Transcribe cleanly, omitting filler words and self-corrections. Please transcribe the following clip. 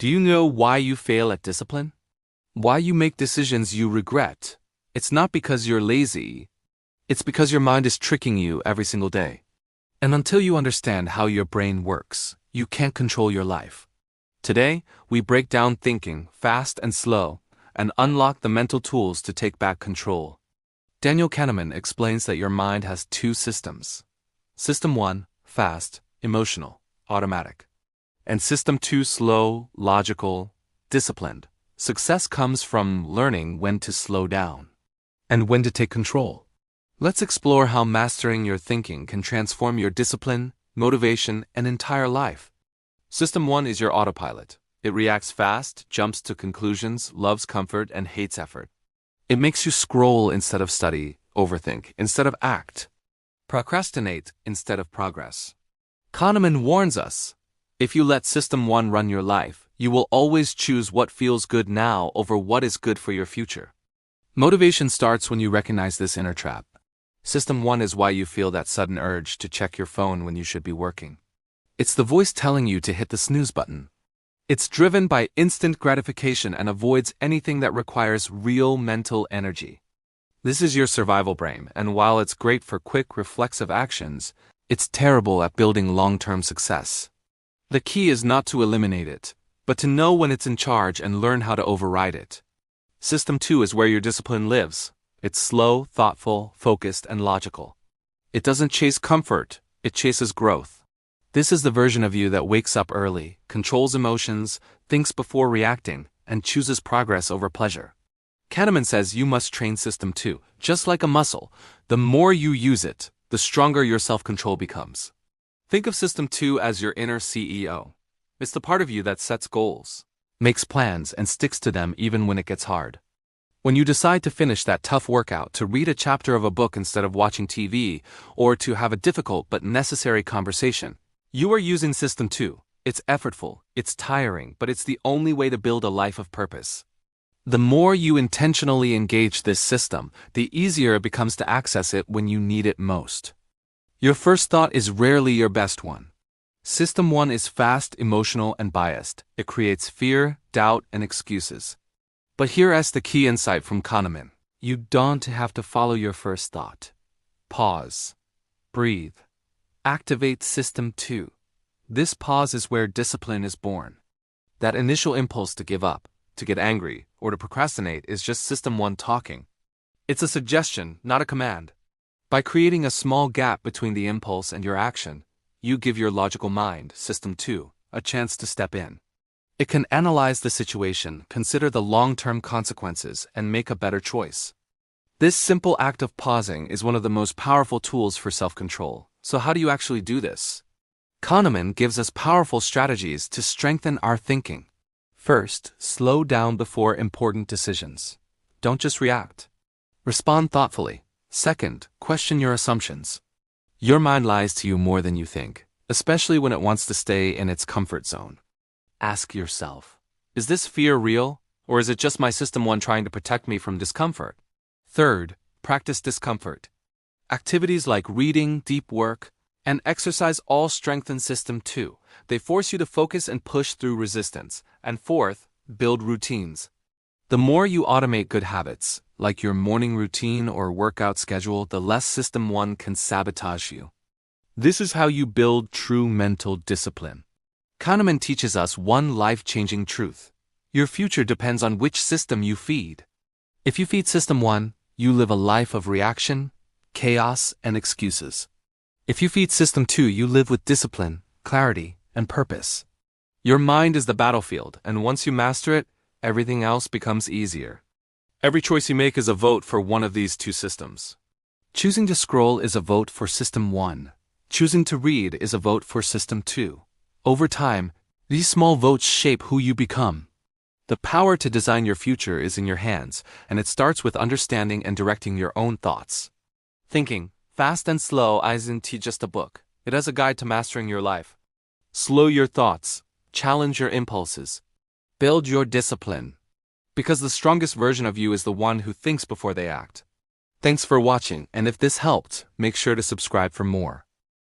Do you know why you fail at discipline? Why you make decisions you regret? It's not because you're lazy. It's because your mind is tricking you every single day. And until you understand how your brain works, you can't control your life. Today, we break down thinking fast and slow and unlock the mental tools to take back control. Daniel Kahneman explains that your mind has two systems. System 1, fast, emotional, automatic. And System 2, slow, logical, disciplined. Success comes from learning when to slow down and when to take control. Let's explore how mastering your thinking can transform your discipline, motivation, and entire life. System 1 is your autopilot. It reacts fast, jumps to conclusions, loves comfort, and hates effort. It makes you scroll instead of study, overthink instead of act, procrastinate instead of progress. Kahneman warns us, if you let System 1 run your life, you will always choose what feels good now over what is good for your future. Motivation starts when you recognize this inner trap. System 1 is why you feel that sudden urge to check your phone when you should be working. It's the voice telling you to hit the snooze button. It's driven by instant gratification and avoids anything that requires real mental energy. This is your survival brain, and while it's great for quick, reflexive actions, it's terrible at building long-term success. The key is not to eliminate it, but to know when it's in charge and learn how to override it. System 2 is where your discipline lives. It's slow, thoughtful, focused, and logical. It doesn't chase comfort, it chases growth. This is the version of you that wakes up early, controls emotions, thinks before reacting, and chooses progress over pleasure. Kahneman says you must train System 2, just like a muscle. The more you use it, the stronger your self-control becomes. Think of System 2 as your inner CEO. It's the part of you that sets goals, makes plans, and sticks to them even when it gets hard. When you decide to finish that tough workout, to read a chapter of a book instead of watching TV, or to have a difficult but necessary conversation, you are using System 2. It's effortful, it's tiring, but it's the only way to build a life of purpose. The more you intentionally engage this system, the easier it becomes to access it when you need it most. Your first thought is rarely your best one. System 1 is fast, emotional, and biased. It creates fear, doubt, and excuses. But here's the key insight from Kahneman. You don't have to follow your first thought. Pause. Breathe. Activate System 2. This pause is where discipline is born. That initial impulse to give up, to get angry, or to procrastinate is just System 1 talking. It's a suggestion, not a command. By creating a small gap between the impulse and your action, you give your logical mind, System 2, a chance to step in. It can analyze the situation, consider the long-term consequences, and make a better choice. This simple act of pausing is one of the most powerful tools for self-control. So how do you actually do this? Kahneman gives us powerful strategies to strengthen our thinking. First, slow down before important decisions. Don't just react. Respond thoughtfully. Second, question your assumptions. Your mind lies to you more than you think, especially when it wants to stay in its comfort zone. Ask yourself, is this fear real, or is it just my System 1 trying to protect me from discomfort? Third, practice discomfort. Activities like reading, deep work, and exercise all strengthen System 2. They force you to focus and push through resistance. And fourth, build routines. The more you automate good habits, like your morning routine or workout schedule, the less System 1 can sabotage you. This is how you build true mental discipline. Kahneman teaches us one life-changing truth. Your future depends on which system you feed. If you feed System 1, you live a life of reaction, chaos, and excuses. If you feed System 2, you live with discipline, clarity, and purpose. Your mind is the battlefield, and once you master it, everything else becomes easier. Every choice you make is a vote for one of these two systems. Choosing to scroll is a vote for System 1. Choosing to read is a vote for System 2. Over time, these small votes shape who you become. The power to design your future is in your hands, and it starts with understanding and directing your own thoughts. Thinking fast and slow isn't just a book. It has a guide to mastering your life. Slow your thoughts. Challenge your impulses. Build your discipline. Because the strongest version of you is the one who thinks before they act. Thanks for watching, and if this helped, make sure to subscribe for more.